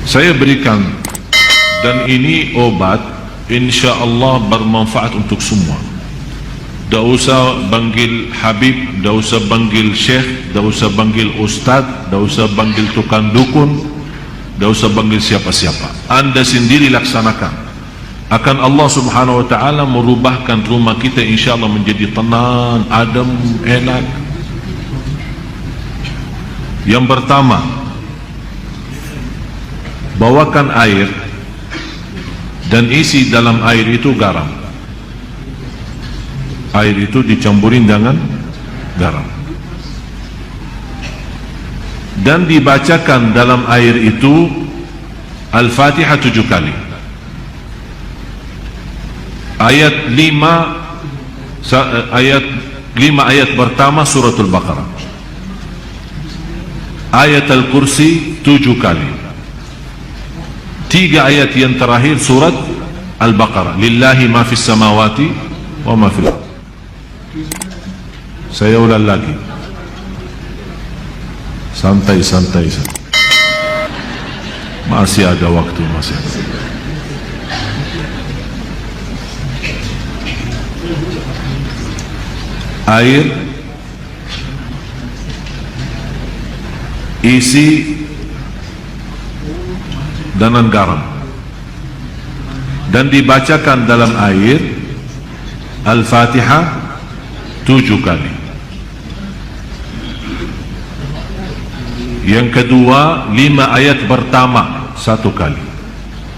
saya berikan, dan ini obat insya Allah bermanfaat untuk semua. Tak usah panggil Habib, tak usah panggil Syekh, tak usah panggil Ustaz, tak usah panggil tukang dukun, tak usah panggil siapa-siapa. Anda sendiri laksanakan. Akan Allah subhanahu wa ta'ala merubahkan rumah kita insya Allah menjadi tenang, adem, enak. Yang pertama, bawakan air dan isi dalam air itu garam. Air itu dicampurin dengan garam dan dibacakan dalam air itu Al-Fatihah 7 kali. Ayat 5 ayat pertama suratul Baqarah, ayat Al-Kursi 7 kali, 3 ayat yang terakhir surat Al-Baqarah, lillahi ma fis samawati wa ma fil ardh. Saya ulang lagi, santai-santai, masih ada waktu, masih ada. Air, isi dengan garam, dan dibacakan dalam air Al-Fatihah 7 kali. Yang kedua, 5 ayat pertama 1 kali,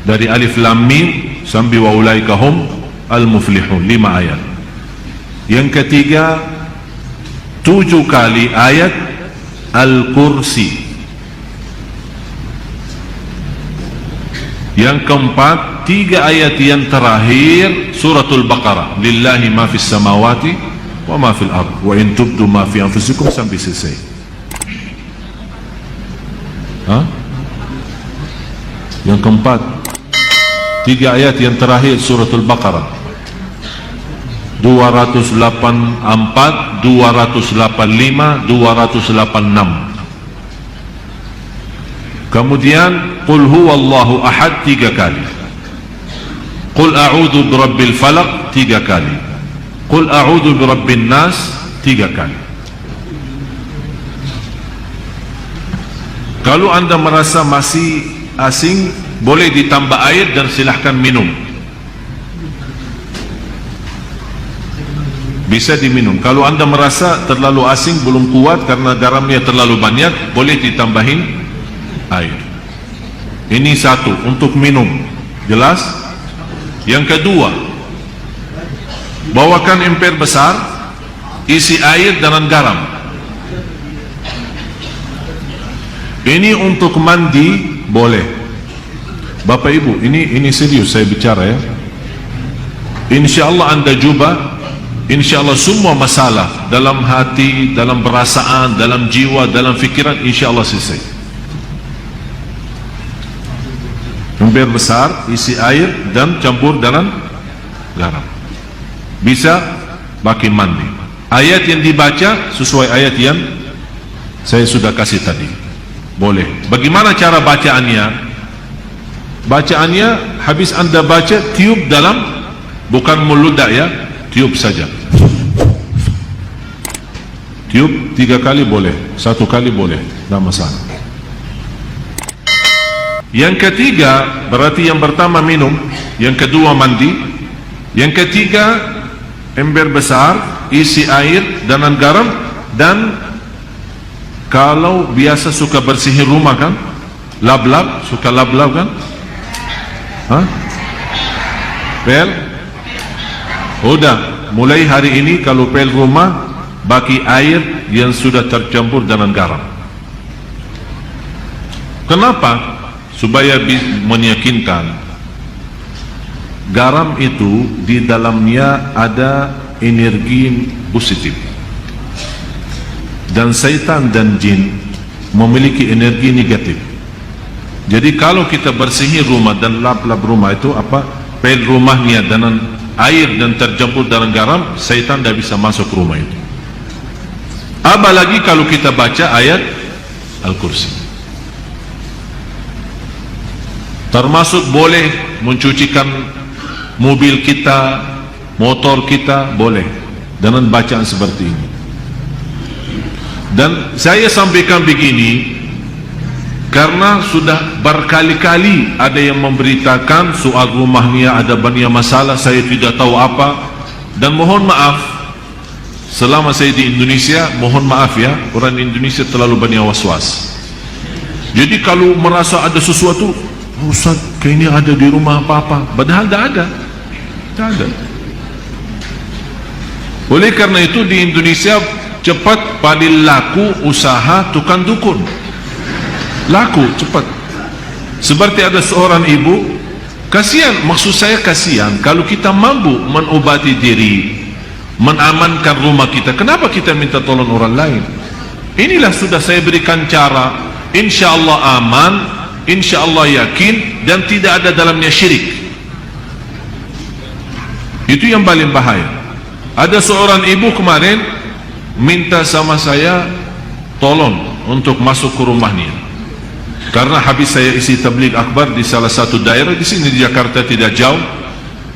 dari Alif Lam Mim sampai wa ulaika hum al-muflihun, 5 ayat. Yang ketiga, 7 kali ayat Al-Kursi. Yang keempat, 3 ayat yang terakhir suratul Baqarah, lillahi ma fis samawati wa ma fil ardh wa in tubdu ma fi anfusikum, sampai selesai. Yang keempat, 3 ayat yang terakhir suratul Baqarah 284, 285, 286. Kemudian qul huwallahu ahad 3 kali, qul a'udzu birabbil falaq 3 kali, qul a'udzu birabbin nas 3 kali. Kalau anda merasa masih asing, boleh ditambah air dan silahkan minum. Bisa diminum. Kalau anda merasa terlalu asing, belum kuat karena garamnya terlalu banyak, boleh ditambahin air. Ini satu, untuk minum. Jelas? Yang kedua, bawakan emper besar, isi air dengan garam. Ini untuk mandi boleh. Bapak Ibu, ini serius saya bicara ya. InsyaAllah anda cuba, InsyaAllah semua masalah dalam hati, dalam perasaan, dalam jiwa, dalam fikiran, InsyaAllah selesai. Ember besar, isi air dan campur dengan garam. Bisa pakai mandi. Ayat yang dibaca sesuai ayat yang saya sudah kasih tadi. Boleh. Bagaimana cara bacaannya? Bacaannya, habis anda baca, tiup dalam, bukan meludak ya, tiup saja. Tiup 3 kali boleh, 1 kali boleh, tidak masalah. Yang ketiga, berarti yang pertama minum, yang kedua mandi, yang ketiga ember besar, isi air dengan garam, dan kalau biasa suka bersihin rumah kan, lap-lap, suka lap-lap kan? Pel? Udah, mulai hari ini kalau pel rumah, bagi air yang sudah tercampur dengan garam. Kenapa? Supaya meyakinkan garam itu di dalamnya ada energi positif, dan syaitan dan jin memiliki energi negatif. Jadi kalau kita bersihin rumah dan lap-lap rumah itu pel rumahnya dengan air dan tercampur dengan garam, syaitan tidak bisa masuk rumah itu. Apalagi kalau kita baca ayat Al-Kursi. Termasuk boleh mencucikan mobil kita, motor kita, boleh dengan bacaan seperti ini. Dan saya sampaikan begini karena sudah berkali-kali ada yang memberitakan soal rumahnya ada banyak masalah, saya tidak tahu apa. Dan mohon maaf, selama saya di Indonesia, mohon maaf ya, orang Indonesia terlalu banyak was-was. Jadi kalau merasa ada sesuatu, Ustaz, kayaknya ada di rumah apa-apa, padahal tidak ada. Tidak ada. Oleh karena itu di Indonesia cepat paling laku usaha tukang dukun. Laku cepat. Seperti ada seorang ibu, kasihan, maksud saya kasihan kalau kita mampu menobati diri, menamankan rumah kita, kenapa kita minta tolong orang lain? Inilah sudah saya berikan cara, insya Allah aman, insya Allah yakin, dan tidak ada dalamnya syirik. Itu yang paling bahaya. Ada seorang ibu kemarin minta sama saya tolong untuk masuk ke rumahnya, karena habis saya isi tabligh akbar di salah satu daerah di sini di Jakarta tidak jauh,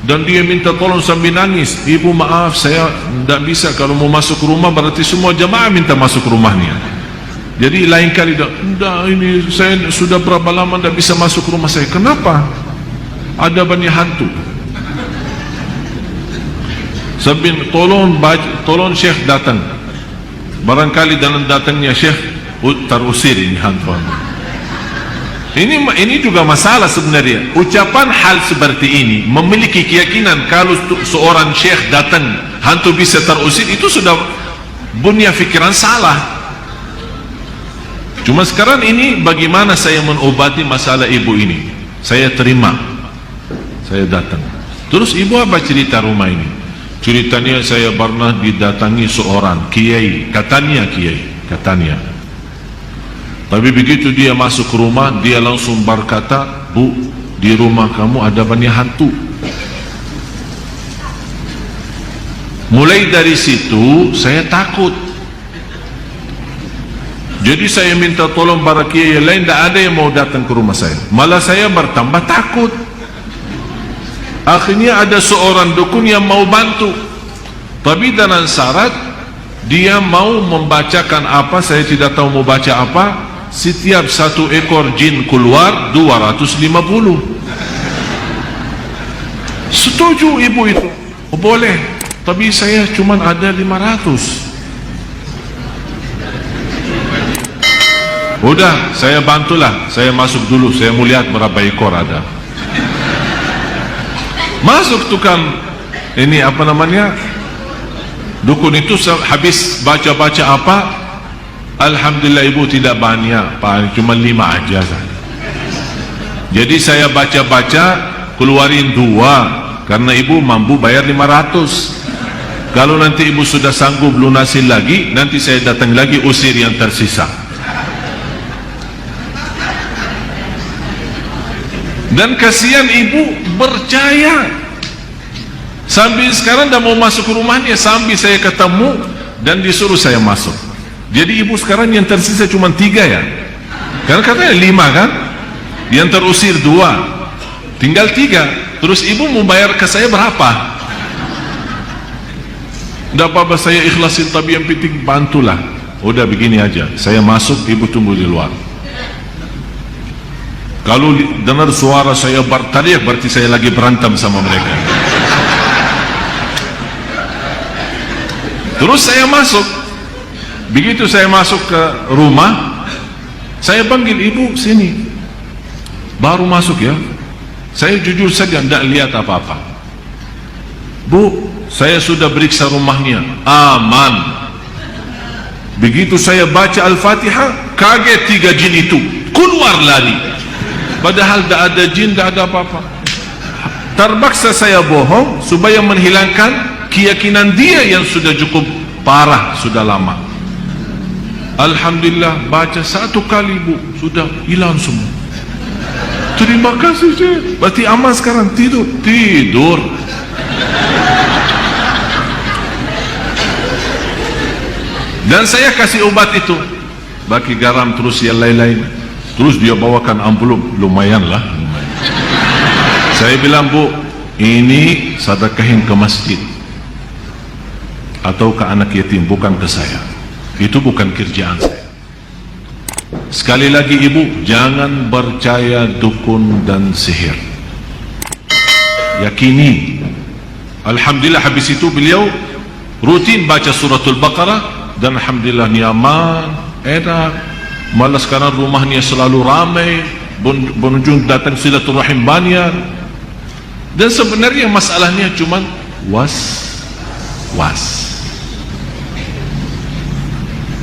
dan dia minta tolong sambil nangis, ibu maaf saya tidak bisa, kalau mau masuk ke rumah berarti semua jamaah minta masuk ke rumahnya. Jadi lain kali tidak, ini saya sudah berapa lama tidak bisa masuk ke rumah saya. Kenapa? Ada banyak hantu. Sambil tolong Syekh datang, barangkali dalam datangnya Syekh terusir ini hantu. Ini juga masalah sebenarnya. Ucapan hal seperti ini, memiliki keyakinan kalau seorang syekh datang hantu bisa terusir, itu sudah punya fikiran salah. Cuma sekarang ini bagaimana saya mengobati masalah ibu ini? Saya terima, saya datang. Terus ibu apa cerita rumah ini? Ceritanya saya pernah didatangi seorang kiai, katanya kiai, katanya. Tapi begitu dia masuk ke rumah, dia langsung berkata, Bu, di rumah kamu ada banyak hantu. Mulai dari situ saya takut. Jadi saya minta tolong para kiai lain, tidak ada yang mau datang ke rumah saya. Malah saya bertambah takut. Akhirnya ada seorang dukun yang mau bantu, tapi dengan syarat dia mau membacakan apa, saya tidak tahu mau baca apa. Setiap satu ekor jin keluar 250. Setuju ibu itu? Oh, boleh, tapi saya cuma ada 500. Udah, saya bantulah, saya masuk dulu, saya mau lihat berapa ekor ada. Masuk tukang ini apa namanya, dukun itu, habis baca-baca apa, alhamdulillah ibu tidak banyak, cuma 5 aja. Jadi saya baca-baca, keluarin 2, karena ibu mampu bayar 500. Kalau nanti ibu sudah sanggup lunasin lagi, nanti saya datang lagi usir yang tersisa. Dan kasihan ibu percaya. Sambil sekarang dah mau masuk ke rumahnya, sambil saya ketemu dan disuruh saya masuk. Jadi ibu sekarang yang tersisa cuma 3 ya, karena katanya 5 kan, yang terusir 2, tinggal 3. Terus ibu mau bayar ke saya berapa? Tidak apa-apa, saya ikhlasin, tapi yang penting bantulah. Udah begini aja, saya masuk, ibu tunggu di luar. Kalau dengar suara saya berteriak, berarti saya lagi berantem sama mereka. Terus saya masuk. Begitu saya masuk ke rumah, saya panggil ibu, sini. Baru masuk ya, saya jujur saja tidak lihat apa-apa. Bu, saya sudah periksa rumahnya, aman. Begitu saya baca Al-Fatihah, kaget 3 jin itu keluar lari. Padahal tidak ada jin, tidak ada apa-apa. Terpaksa saya bohong supaya menghilangkan keyakinan dia yang sudah cukup parah, sudah lama. Alhamdulillah, baca 1 kali bu, sudah hilang semua. Terima kasih Syekh. Berarti aman sekarang, tidur. Dan saya kasih obat itu, bagi garam terus yang lain-lain. Terus dia bawakan amplop, lumayan lah. Saya bilang, Bu, ini sedekahin ke masjid atau ke anak yatim, bukan ke saya. Itu bukan kerjaan saya. Sekali lagi ibu, jangan percaya dukun dan sihir. Yakini. Alhamdulillah, habis itu beliau rutin baca suratul Baqarah, dan alhamdulillah nyaman, enak. Malah sekarang rumahnya selalu ramai, pengunjung datang silaturahim banyak. Dan sebenarnya masalahnya cuma was-was.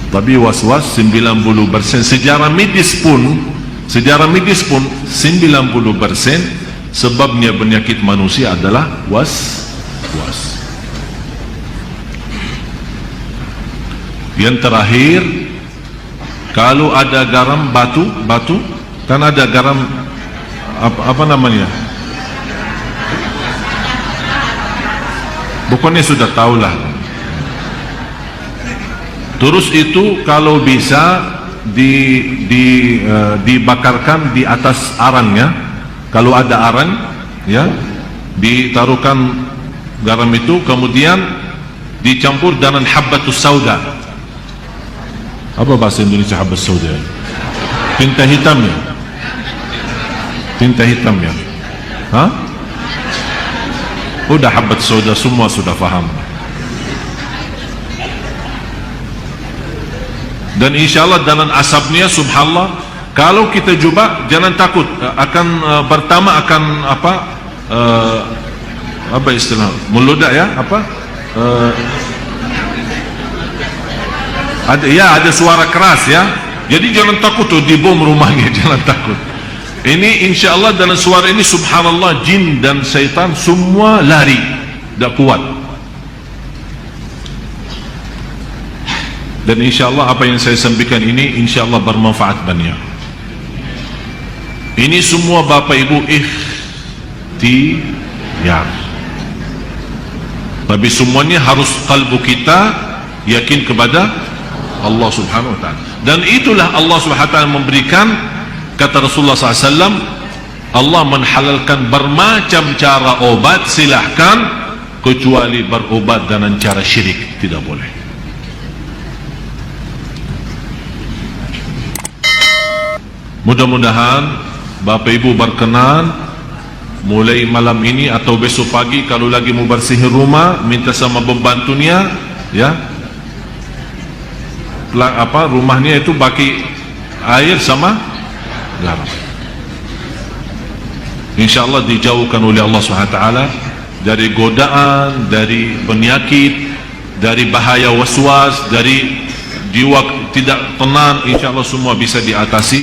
Tapi was-was 90%. Sejarah medis pun 90% sebabnya penyakit manusia adalah was-was. Yang terakhir, kalau ada garam batu, kan ada garam apa namanya? Bukannya sudah tahulah. Terus itu kalau bisa dibakarkan di atas arangnya. Kalau ada arang, ya, ditaruhkan garam itu, kemudian dicampur dengan habbatus sauda. Apa bahasa Indonesia habbatus sauda? Tinta hitam ya? Tinta hitam ya? Hah? Udah habbatus sauda, semua sudah faham. Dan insyaAllah dengan asapnya, subhanallah, kalau kita coba, jangan takut. Akan pertama akan apa istilah, meludak ya, ada suara keras ya. Jadi jangan takut tuh dibom rumahnya, jangan takut. Ini insyaAllah dengan suara ini, subhanallah, jin dan syaitan semua lari, tak kuat. Dan insyaAllah apa yang saya sampaikan ini insyaAllah bermanfaat banyak. Ini semua Bapak Ibu ikhtiar, tapi semuanya harus kalbu kita yakin kepada Allah subhanahu wa ta'ala. Dan itulah Allah subhanahu wa ta'ala memberikan, kata Rasulullah SAW, Allah menghalalkan bermacam cara obat, silahkan, kecuali berobat dengan cara syirik, tidak boleh. Mudah-mudahan Bapak Ibu berkenan mulai malam ini atau besok pagi, kalau lagi mau bersihin rumah, minta sama pembantunya, ya, rumahnya itu bagi air sama garam. InsyaAllah dijauhkan oleh Allah SWT dari godaan, dari penyakit, dari bahaya waswas, dari jiwa tidak tenang. InsyaAllah semua bisa diatasi.